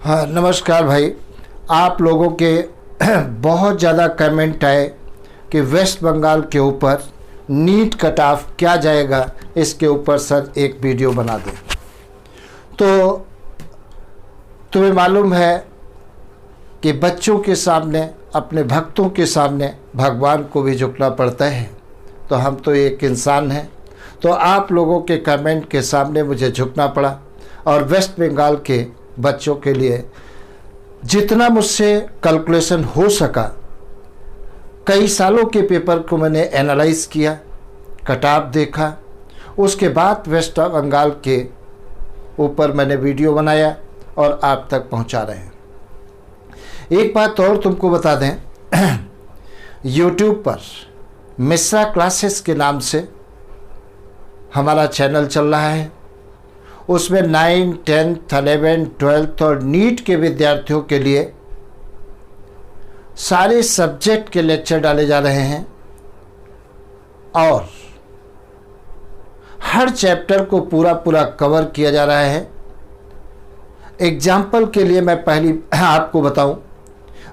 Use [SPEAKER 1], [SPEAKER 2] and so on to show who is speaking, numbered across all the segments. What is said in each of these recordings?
[SPEAKER 1] हाँ नमस्कार भाई। आप लोगों के बहुत ज़्यादा कमेंट आए कि वेस्ट बंगाल के ऊपर नीट कट ऑफ क्या जाएगा, इसके ऊपर सर एक वीडियो बना दें। तो तुम्हें मालूम है कि बच्चों के सामने, अपने भक्तों के सामने भगवान को भी झुकना पड़ता है। तो हम तो एक इंसान हैं, तो आप लोगों के कमेंट के सामने मुझे झुकना पड़ा और वेस्ट बंगाल के बच्चों के लिए जितना मुझसे कैलकुलेशन हो सका, कई सालों के पेपर को मैंने एनालाइज किया, कट ऑफ देखा, उसके बाद वेस्ट बंगाल के ऊपर मैंने वीडियो बनाया और आप तक पहुंचा रहे हैं। एक बात और तुमको बता दें, यूट्यूब पर मिश्रा क्लासेस के नाम से हमारा चैनल चल रहा है। उसमें 9, 10th, 11th, 12th और नीट के विद्यार्थियों के लिए सारे सब्जेक्ट के लेक्चर डाले जा रहे हैं और हर चैप्टर को पूरा कवर किया जा रहा है। एग्जाम्पल के लिए मैं पहली आपको बताऊं,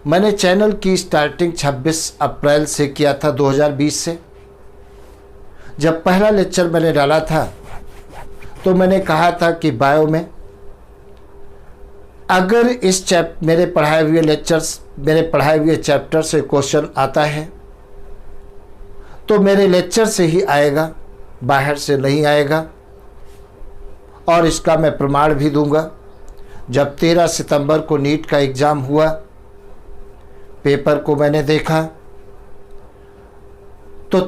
[SPEAKER 1] मैंने चैनल की स्टार्टिंग 26 अप्रैल से किया था 2020 से। जब पहला लेक्चर मैंने डाला था तो मैंने कहा था कि बायो में अगर इस मेरे पढ़ाए हुए चैप्टर से क्वेश्चन आता है तो मेरे लेक्चर से ही आएगा, बाहर से नहीं आएगा। और इसका मैं प्रमाण भी दूंगा। जब 13 सितंबर को नीट का एग्ज़ाम हुआ, पेपर को मैंने देखा तो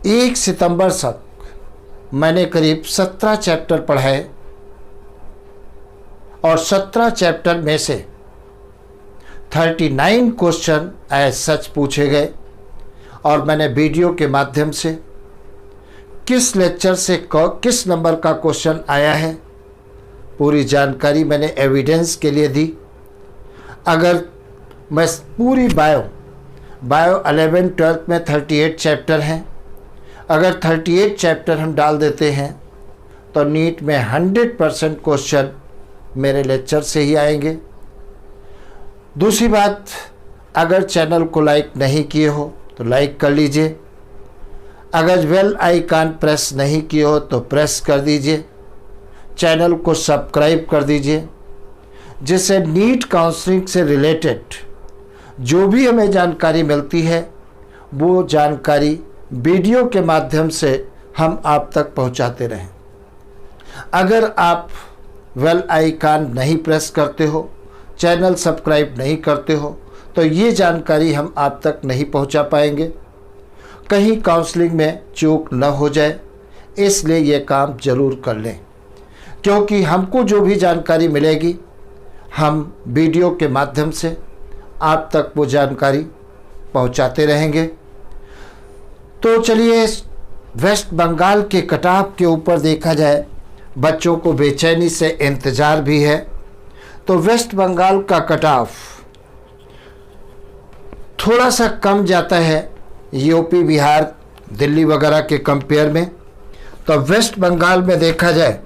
[SPEAKER 1] 1 सितंबर तक मैंने करीब 17 चैप्टर पढ़ाए और 17 चैप्टर में से 39 क्वेश्चन एज सच पूछे गए और मैंने वीडियो के माध्यम से किस लेक्चर से किस नंबर का क्वेश्चन आया है पूरी जानकारी मैंने एविडेंस के लिए दी। अगर मैं पूरी बायो 11, 12 में 38 चैप्टर हैं, अगर 38 चैप्टर हम डाल देते हैं तो नीट में 100% क्वेश्चन मेरे लेक्चर से ही आएंगे। दूसरी बात, अगर चैनल को लाइक नहीं किए हो तो लाइक कर लीजिए, अगर बेल आइकन प्रेस नहीं किए हो तो प्रेस कर दीजिए, चैनल को सब्सक्राइब कर दीजिए, जिससे नीट काउंसलिंग से रिलेटेड जो भी हमें जानकारी मिलती है वो जानकारी वीडियो के माध्यम से हम आप तक पहुंचाते रहें। अगर आप बेल आइकन नहीं प्रेस करते हो, चैनल सब्सक्राइब नहीं करते हो तो ये जानकारी हम आप तक नहीं पहुंचा पाएंगे, कहीं काउंसलिंग में चूक न हो जाए, इसलिए ये काम ज़रूर कर लें। क्योंकि हमको जो भी जानकारी मिलेगी हम वीडियो के माध्यम से आप तक वो जानकारी पहुंचाते रहेंगे। तो चलिए, वेस्ट बंगाल के कट ऑफ के ऊपर देखा जाए, बच्चों को बेचैनी से इंतज़ार भी है। तो वेस्ट बंगाल का कट ऑफ थोड़ा सा कम जाता है यूपी, बिहार, दिल्ली वगैरह के कंपेयर में। तो वेस्ट बंगाल में देखा जाए,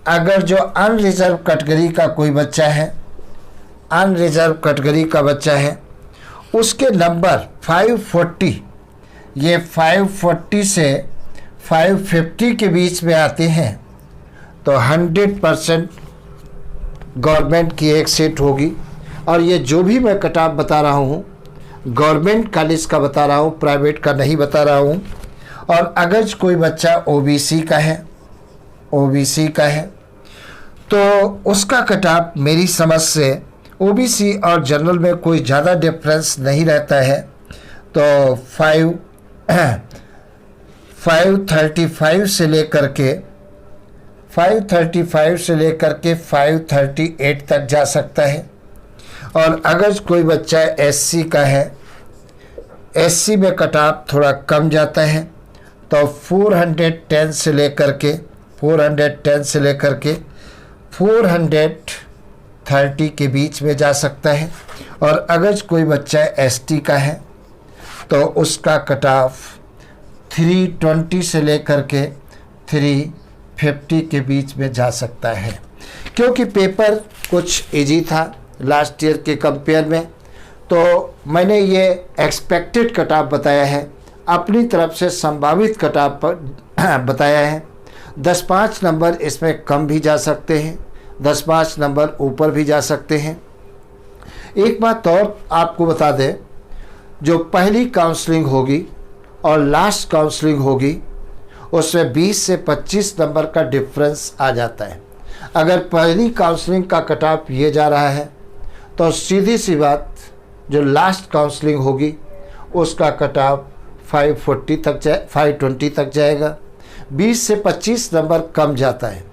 [SPEAKER 1] अगर जो अनरिजर्व कैटेगरी का कोई बच्चा है, अनरिजर्व कैटेगरी का बच्चा है, उसके नंबर 540, ये 540 से 550 के बीच में आते हैं तो 100% गवर्नमेंट की एक सीट होगी। और ये जो भी मैं कट ऑफ बता रहा हूँ गवर्नमेंट कॉलेज का बता रहा हूँ, प्राइवेट का नहीं बता रहा हूँ। और अगर कोई बच्चा ओबीसी का है तो उसका कट ऑफ मेरी समझ से ओबीसी और जनरल में कोई ज़्यादा डिफरेंस नहीं रहता है। तो 535 से लेकर के 538 तक जा सकता है। और अगर कोई बच्चा एससी का है, एससी में कट ऑफ थोड़ा कम जाता है तो 410 से लेकर के 430 के बीच में जा सकता है। और अगर कोई बच्चा एसटी का है तो उसका कट ऑफ 320 से लेकर के 350 के बीच में जा सकता है। क्योंकि पेपर कुछ इजी था, लास्ट ईयर के कंपेयर में। तो मैंने ये एक्सपेक्टेड कट ऑफ बताया है, अपनी तरफ से संभावित कट ऑफ पर बताया है। 10-5 नंबर इसमें कम भी जा सकते हैं, 10-5 नंबर ऊपर भी जा सकते हैं। एक बात और आपको बता दें, जो पहली काउंसलिंग होगी और लास्ट काउंसलिंग होगी उसमें 20 से 25 नंबर का डिफरेंस आ जाता है। अगर पहली काउंसलिंग का कट ऑफ ये जा रहा है तो सीधी सी बात जो लास्ट काउंसलिंग होगी उसका कट ऑफ 520 तक जाएगा। 20 से 25 नंबर कम जाता है।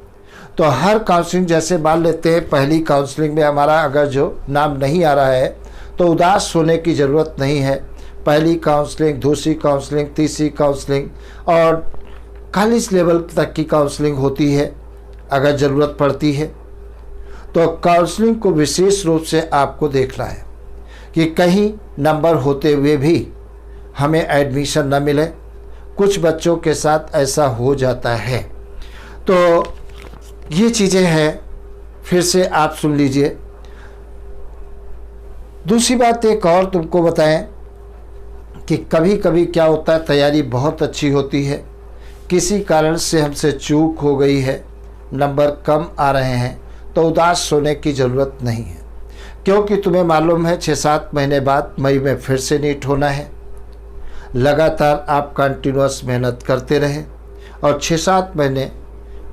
[SPEAKER 1] तो हर काउंसलिंग, जैसे मान लेते हैं पहली काउंसलिंग में हमारा अगर जो नाम नहीं आ रहा है तो उदास होने की ज़रूरत नहीं है। पहली काउंसलिंग, दूसरी काउंसलिंग, तीसरी काउंसलिंग और कॉलेज लेवल तक की काउंसलिंग होती है अगर ज़रूरत पड़ती है। तो काउंसलिंग को विशेष रूप से आपको देखना है कि कहीं नंबर होते हुए भी हमें एडमिशन न मिले। कुछ बच्चों के साथ ऐसा हो जाता है। तो ये चीज़ें हैं, फिर से आप सुन लीजिए। दूसरी बात एक और तुमको बताएं कि कभी कभी क्या होता है, तैयारी बहुत अच्छी होती है, किसी कारण से हमसे चूक हो गई है, नंबर कम आ रहे हैं, तो उदास होने की ज़रूरत नहीं है। क्योंकि तुम्हें मालूम है 6-7 महीने बाद मई में फिर से नीट होना है। लगातार आप कंटिन्यूअस मेहनत करते रहें और 6-7 महीने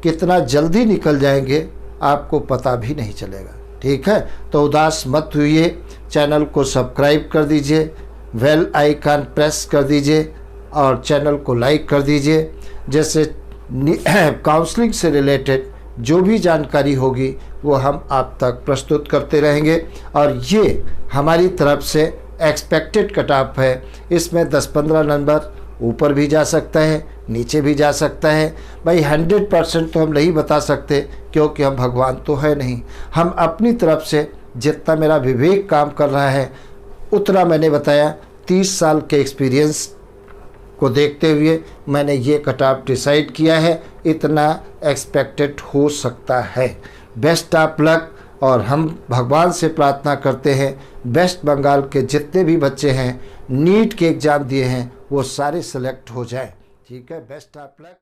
[SPEAKER 1] कितना जल्दी निकल जाएंगे आपको पता भी नहीं चलेगा। ठीक है, तो उदास मत हुइए। चैनल को सब्सक्राइब कर दीजिए, बेल आइकन प्रेस कर दीजिए और चैनल को लाइक कर दीजिए। जैसे काउंसलिंग से रिलेटेड जो भी जानकारी होगी वो हम आप तक प्रस्तुत करते रहेंगे। और ये हमारी तरफ से एक्सपेक्टेड कट ऑफ है। इसमें 10-15 नंबर ऊपर भी जा सकता है, नीचे भी जा सकता है। भाई 100% तो हम नहीं बता सकते क्योंकि हम भगवान तो है नहीं। हम अपनी तरफ से जितना मेरा विवेक काम कर रहा है उतना मैंने बताया। 30 साल के एक्सपीरियंस को देखते हुए मैंने ये कट ऑफ डिसाइड किया है, इतना एक्सपेक्टेड हो सकता है। Best of luck. और हम भगवान से प्रार्थना करते हैं वेस्ट बंगाल के जितने भी बच्चे हैं नीट के एग्ज़ाम दिए हैं वो सारे सेलेक्ट हो जाएं। ठीक है, बेस्ट ऑफ लक।